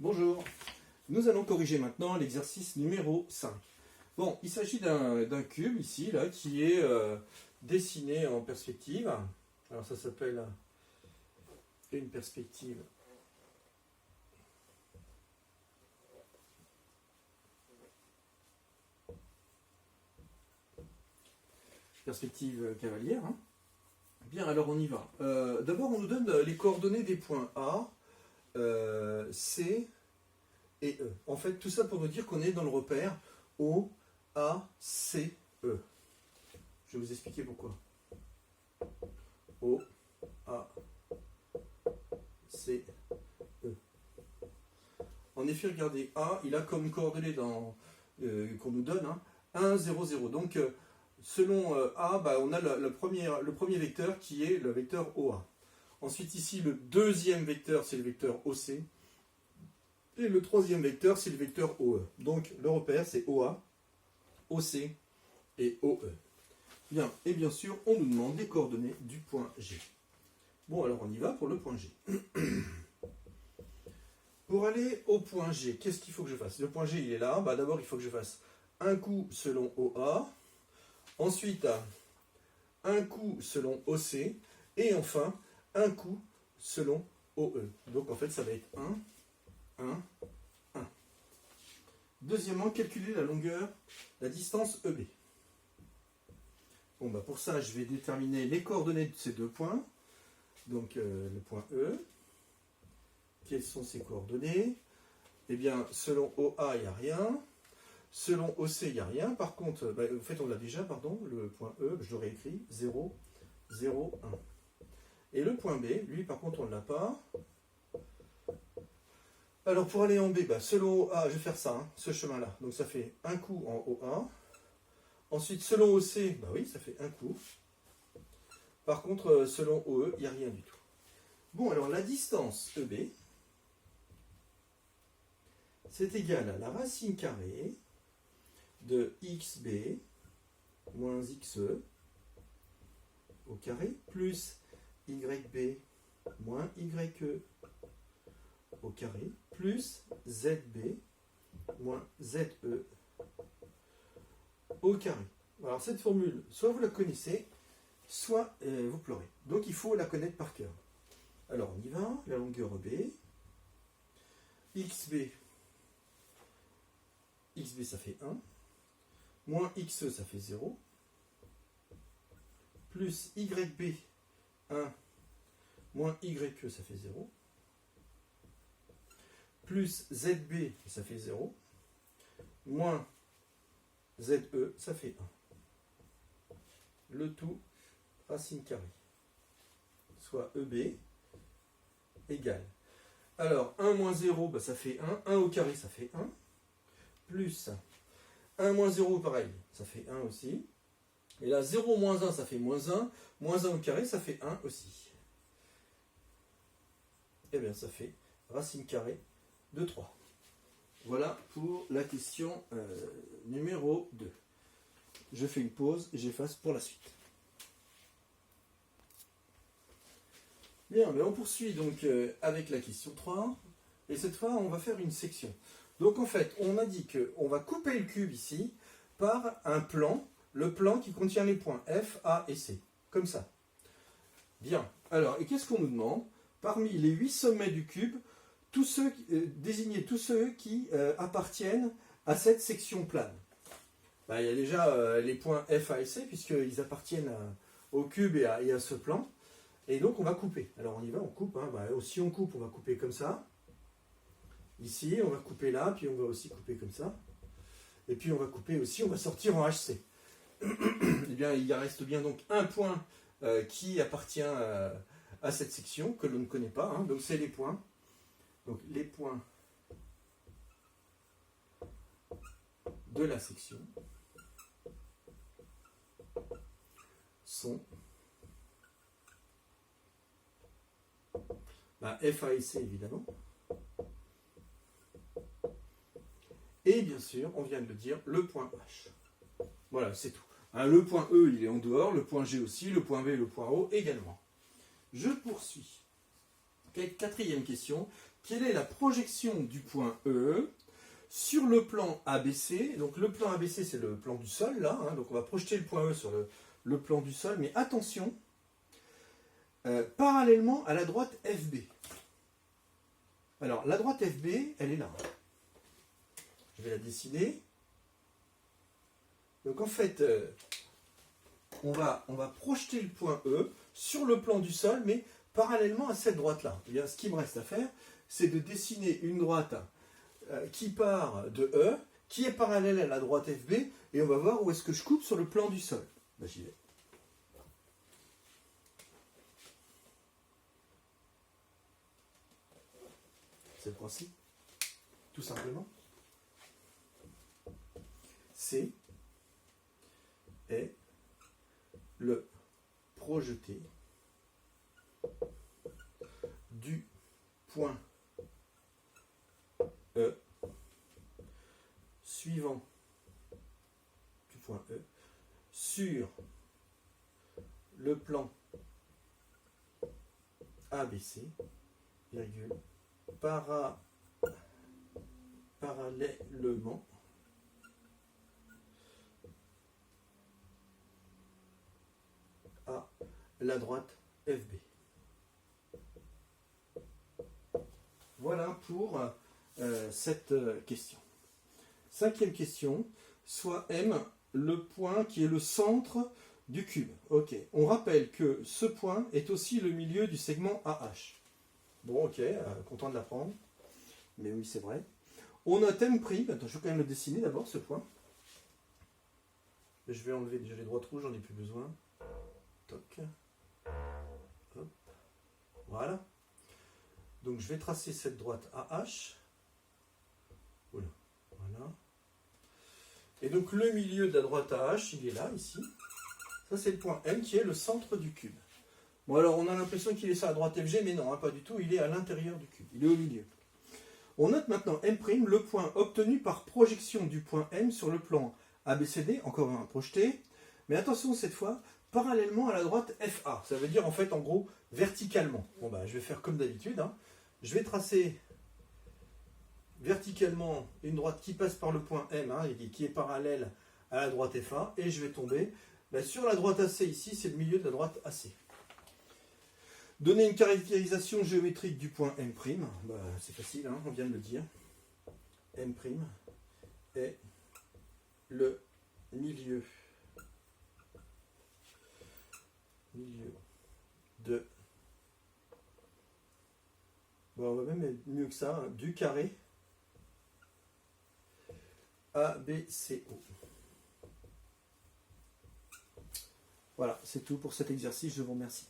Bonjour, nous allons corriger maintenant l'exercice numéro 5. Bon, il s'agit d'un cube ici, là, qui est dessiné en perspective. Alors ça s'appelle une perspective cavalière. Hein. Bien, alors on y va. D'abord, on nous donne les coordonnées des points A, C et E. En fait, tout ça pour nous dire qu'on est dans le repère O, A, C, E. Je vais vous expliquer pourquoi. O, A, C, E. En effet, regardez, A, il a comme coordonnées qu'on nous donne, 1, 0, 0. Donc, selon A, on a le premier vecteur qui est le vecteur OA. Ensuite, ici, le deuxième vecteur, c'est le vecteur OC. Et le troisième vecteur, c'est le vecteur OE. Donc, le repère, c'est OA, OC et OE. Bien, et bien sûr, on nous demande les coordonnées du point G. Bon, alors on y va pour le point G. Pour aller au point G, qu'est-ce qu'il faut que je fasse? Le point G, il est là. D'abord, il faut que je fasse un coup selon OA. Ensuite, un coup selon OC. Et enfin, un coup selon OE. Donc, en fait, ça va être 1. Deuxièmement, calculer la longueur, la distance EB. Bon, pour ça, je vais déterminer les coordonnées de ces deux points. Donc, le point E. Quelles sont ses coordonnées? Eh bien, selon OA, il n'y a rien. Selon OC, il n'y a rien. Par contre, en fait, on l'a déjà, pardon, le point E, je l'aurais écrit 0, 0, 1. Et le point B, lui, par contre, on ne l'a pas. Alors, pour aller en B, selon OA, je vais faire ça, ce chemin-là. Donc, ça fait un coup en OA. Ensuite, selon OC, oui, ça fait un coup. Par contre, selon OE, il n'y a rien du tout. Bon, alors, la distance EB, c'est égal à la racine carrée de xb moins xe au carré plus yb moins ye au carré plus zb moins ze au carré. Alors cette formule, soit vous la connaissez, soit vous pleurez. Donc il faut la connaître par cœur. Alors on y va, la longueur EB, xb ça fait 1, moins xe ça fait 0, plus yb 1, moins ye ça fait 0, plus zb ça fait 0, moins ze ça fait 1. Le tout racine carrée, soit eb égale. Alors 1 moins 0, ça fait 1, 1 au carré ça fait 1, plus 1 moins 0 pareil, ça fait 1 aussi. Et là 0 moins 1 ça fait moins 1, moins 1 au carré ça fait 1 aussi. Et bien ça fait racine carrée de 3. Voilà pour la question numéro 2. Je fais une pause et j'efface pour la suite. Bien, on poursuit donc avec la question 3. Et cette fois, on va faire une section. Donc en fait, on a dit qu'on va couper le cube ici par un plan, le plan qui contient les points F, A et C. Comme ça. Bien. Alors, et qu'est-ce qu'on nous demande? Parmi les 8 sommets du cube, désigner tous ceux qui appartiennent à cette section plane. Il y a déjà les points F, A et C, puisqu'ils appartiennent au cube et à ce plan. Et donc on va couper. Alors on y va, on coupe. Si on coupe, on va couper comme ça. Ici, on va couper là, puis on va aussi couper comme ça. Et puis on va couper aussi, on va sortir en HC. Eh bien, il reste bien donc un point qui appartient à cette section, que l'on ne connaît pas. Donc c'est les points. Donc les points de la section sont F, A et C évidemment. Et bien sûr, on vient de le dire, le point H. Voilà, c'est tout. Le point E, il est en dehors, le point G aussi, le point B, le point O également. Je poursuis. Quatrième question. Quelle est la projection du point E sur le plan ABC? Donc le plan ABC, c'est le plan du sol, là. Hein, donc on va projeter le point E sur le plan du sol. Mais attention, parallèlement à la droite FB. Alors, la droite FB, elle est là. Je vais la dessiner. Donc en fait, on va projeter le point E sur le plan du sol, mais parallèlement à cette droite-là. Eh bien, ce qui me reste à faire, c'est de dessiner une droite qui part de E, qui est parallèle à la droite FB, et on va voir où est-ce que je coupe sur le plan du sol. Ben, j'y vais. C'est le principe, tout simplement. C est le projeté du point E suivant du point E sur le plan ABC, virgule, parallèlement à la droite FB. Voilà pour cette question. Cinquième question, soit M, le point qui est le centre du cube. Ok, on rappelle que ce point est aussi le milieu du segment AH. Bon, ok, content de l'apprendre. Mais oui, c'est vrai. On note M'. Attends, je vais quand même le dessiner d'abord, ce point. Je vais enlever déjà les droites rouges, j'en ai plus besoin. Toc. Hop. Voilà. Donc je vais tracer cette droite AH. Voilà. Voilà. Et donc le milieu de la droite AH, il est là, ici. Ça, c'est le point M qui est le centre du cube. Bon, alors on a l'impression qu'il est sur la droite FG, mais non, hein, pas du tout. Il est à l'intérieur du cube. Il est au milieu. On note maintenant M', le point obtenu par projection du point M sur le plan ABCD, encore un projeté. Mais attention, cette fois, parallèlement à la droite FA. Ça veut dire, en fait, en gros, verticalement. Bon, bah, je vais faire comme d'habitude. Hein. Je vais tracer verticalement une droite qui passe par le point M, hein, et qui est parallèle à la droite FA. Et je vais tomber sur la droite AC ici, c'est le milieu de la droite AC. Donner une caractérisation géométrique du point M', bah, c'est facile, hein, on vient de le dire. M' est le milieu de... Bon, on va même être mieux que ça, hein, du carré ABCO. Voilà, c'est tout pour cet exercice, je vous remercie.